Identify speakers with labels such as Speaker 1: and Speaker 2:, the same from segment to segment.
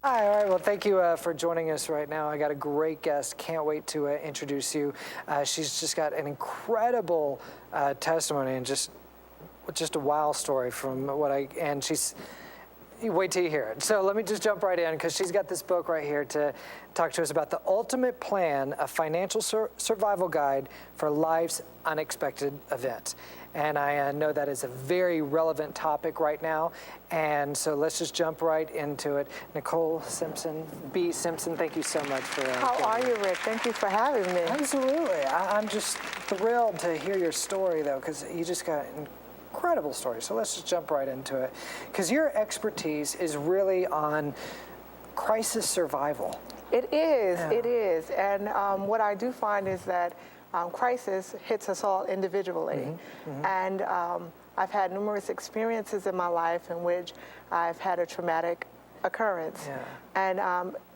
Speaker 1: Hi, all right. Well, thank you for joining us right now. I got a great guest. Can't wait to introduce you. She's just got an incredible testimony and just a wow story from and she's, you wait till you hear it. So let me just jump right in because she's got this book right here to talk to us about the ultimate plan, a financial survival guide for life's unexpected events. And I know that is a very relevant topic right now. And so let's just jump right into it. Nicole Simpson, B. Simpson, thank you so much for
Speaker 2: How are you, Rick? Thank you for having me.
Speaker 1: Absolutely. I'm just thrilled to hear your story, though, because you just got an incredible story. So let's just jump right into it. Because your expertise is really on crisis survival.
Speaker 2: It is, it is. And what I do find is that crisis hits us all individually. And I've had numerous experiences in my life in which I've had a traumatic occurrence. And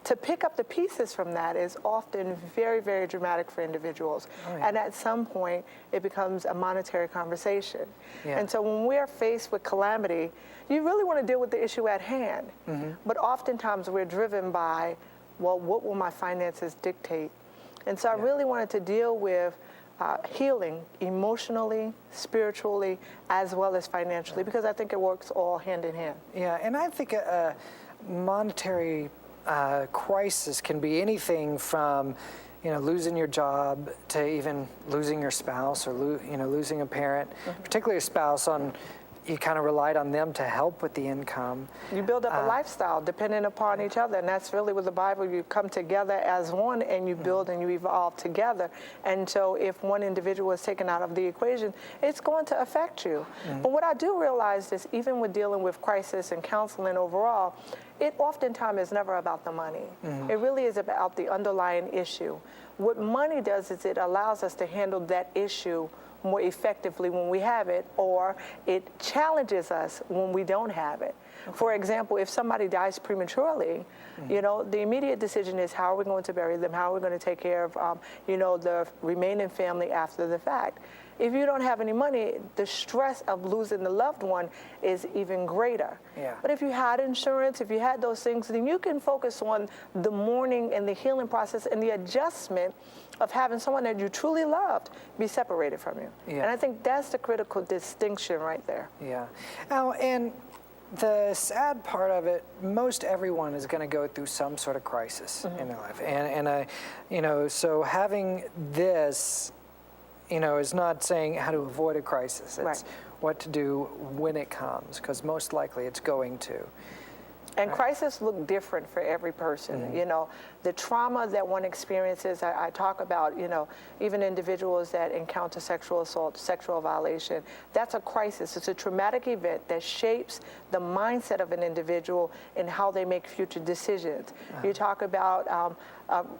Speaker 2: to pick up the pieces from that is often very, very dramatic for individuals. And at some point, it becomes a monetary conversation. And so when we're faced with calamity, you really want to deal with the issue at hand. But oftentimes we're driven by, well, what will my finances dictate? And so I really wanted to deal with healing emotionally, spiritually, as well as financially, because I think it works all hand in hand.
Speaker 1: Yeah, and I think a monetary crisis can be anything from, losing your job to even losing your spouse or, losing a parent, particularly a spouse you kind of relied on them to help with the income.
Speaker 2: You build up a lifestyle dependent upon each other, and that's really with the Bible. You come together as one, and you build and you evolve together. And so if one individual is taken out of the equation, it's going to affect you. But what I do realize is even with dealing with crisis and counseling overall, it oftentimes is never about the money. It really is about the underlying issue. What money does is it allows us to handle that issue more effectively when we have it, or it challenges us when we don't have it. For example, if somebody dies prematurely, the immediate decision is how are we going to bury them, how are we going to take care of, the remaining family after the fact. If you don't have any money, the stress of losing the loved one is even greater. But if you had insurance, if you had those things, then you can focus on the mourning and the healing process and the adjustment of having someone that you truly loved be separated from you. And I think that's the critical distinction right there.
Speaker 1: Now, and the sad part of it, most everyone is going to go through some sort of crisis in their life. And so having this, is not saying how to avoid a crisis. It's what to do when it comes, because most likely it's going to.
Speaker 2: And crises look different for every person. The trauma that one experiences, I talk about, even individuals that encounter sexual assault, sexual violation, that's a crisis. It's a traumatic event that shapes the mindset of an individual and how they make future decisions. You talk about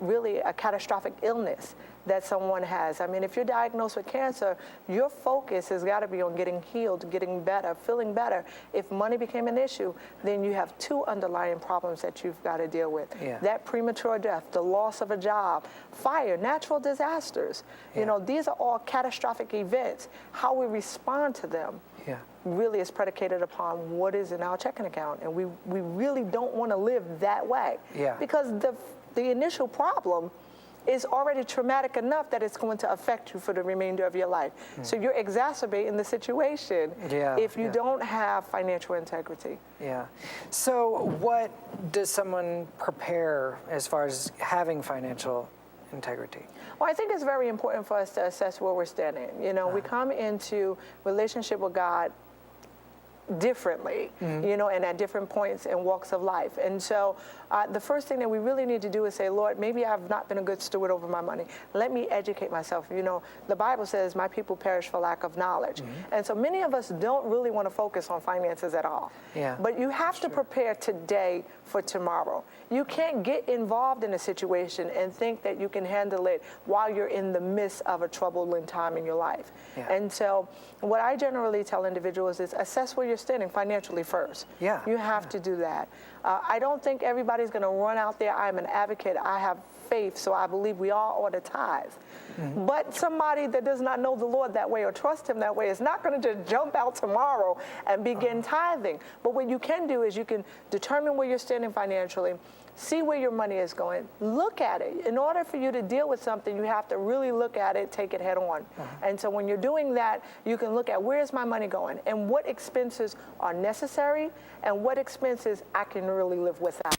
Speaker 2: really a catastrophic illness that someone has. I mean, if you're diagnosed with cancer, your focus has got to be on getting healed, getting better, feeling better. If money became an issue, then you have two underlying problems that you've got to deal with. That premature death, the loss of a job, fire, natural disasters. These are all catastrophic events. How we respond to them really is predicated upon what is in our checking account. And we really don't want to live that way. Because the initial problem is already traumatic enough that it's going to affect you for the remainder of your life. So you're exacerbating the situation if you don't have financial integrity.
Speaker 1: So what does someone prepare as far as having financial integrity?
Speaker 2: Well, I think it's very important for us to assess where we're standing. We come into relationship with God differently, and at different points and walks of life. And so the first thing that we really need to do is say, Lord, maybe I've not been a good steward over my money. Let me educate myself. The Bible says my people perish for lack of knowledge. And so many of us don't really want to focus on finances at all. But you have to prepare today for tomorrow. You can't get involved in a situation and think that you can handle it while you're in the midst of a troubling time in your life. And so what I generally tell individuals is assess where you're you're standing financially first.
Speaker 1: Yeah.
Speaker 2: You have to do that. I don't think everybody's going to run out there. I'm an advocate. I have faith, so I believe we all ought to tithe. But somebody that does not know the Lord that way or trust him that way is not going to just jump out tomorrow and begin tithing. But what you can do is you can determine where you're standing financially, see where your money is going, look at it. In order for you to deal with something, you have to really look at it, take it head on. And so when you're doing that, you can look at where's my money going and what expenses are necessary and what expenses I can really live without.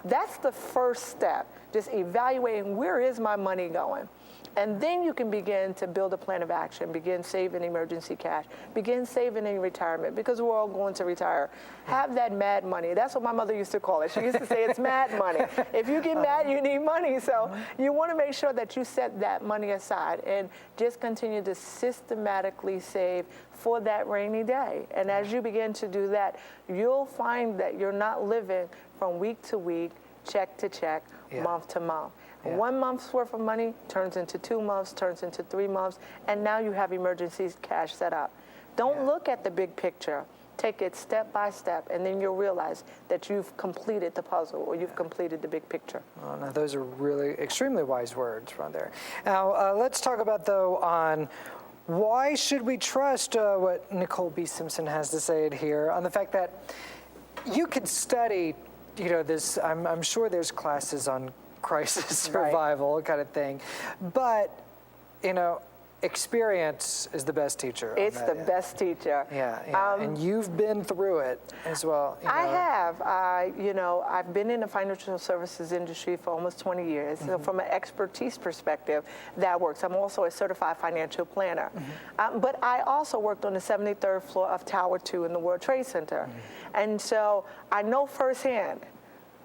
Speaker 2: That's the first step, just evaluating where is my money going. And then you can begin to build a plan of action, begin saving emergency cash, begin saving in retirement, because we're all going to retire. Have that mad money. That's what my mother used to call it. She used to say it's mad money. If you get mad, you need money. So you want to make sure that you set that money aside and just continue to systematically save for that rainy day. And as you begin to do that, you'll find that you're not living from week to week, check to check, month to month. 1 month's worth of money turns into 2 months, turns into 3 months, and now you have emergency cash set up. Don't look at the big picture. Take it step by step, and then you'll realize that you've completed the puzzle or you've completed the big picture.
Speaker 1: Oh, now those are really extremely wise words right there. Now, let's talk about, though, on why should we trust what Nicole B. Simpson has to say here on the fact that you could study, this, I'm sure there's classes on crisis survival kind of thing, but experience is the best teacher.
Speaker 2: It's the best teacher.
Speaker 1: Yeah. And you've been through it as well.
Speaker 2: I have. I've been in the financial services industry for almost 20 years. So from an expertise perspective, that works. I'm also a certified financial planner. But I also worked on the 73rd floor of Tower 2 in the World Trade Center. And so I know firsthand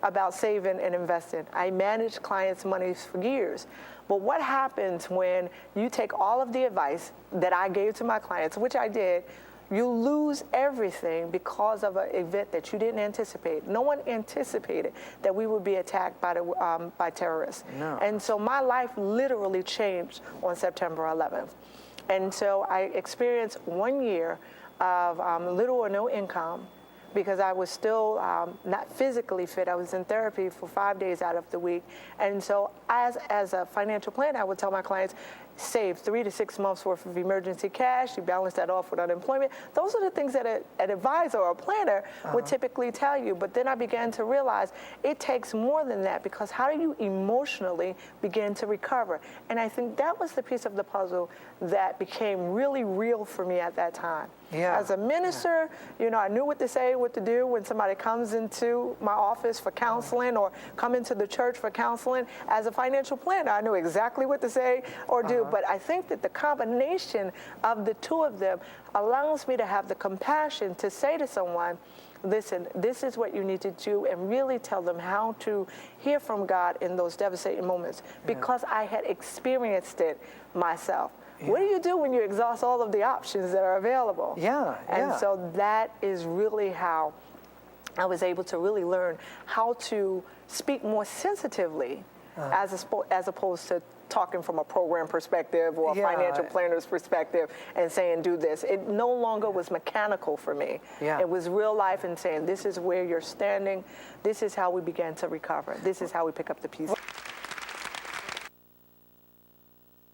Speaker 2: about saving and investing. I managed clients' money for years. But what happens when you take all of the advice that I gave to my clients, which I did, you lose everything because of an event that you didn't anticipate. No one anticipated that we would be attacked by terrorists.
Speaker 1: No.
Speaker 2: And so my life literally changed on September 11th. And so I experienced 1 year of little or no income, because I was still not physically fit. I was in therapy for 5 days out of the week. And so as a financial planner, I would tell my clients, save 3 to 6 months worth of emergency cash. You balance that off with unemployment. Those are the things that an advisor or a planner would typically tell you. But then I began to realize it takes more than that, because how do you emotionally begin to recover? And I think that was the piece of the puzzle that became really real for me at that time.
Speaker 1: Yeah.
Speaker 2: As a minister, I knew what to say, what to do when somebody comes into my office for counseling or come into the church for counseling. As a financial planner, I knew exactly what to say or do. But I think that the combination of the two of them allows me to have the compassion to say to someone, listen, this is what you need to do, and really tell them how to hear from God in those devastating moments, because I had experienced it myself. What do you do when you exhaust all of the options that are available? And so that is really how I was able to really learn how to speak more sensitively as opposed to talking from a program perspective or a financial planner's perspective and saying, do this. It no longer was mechanical for me. It was real life and saying, this is where you're standing. This is how we began to recover. This is how we pick up the pieces.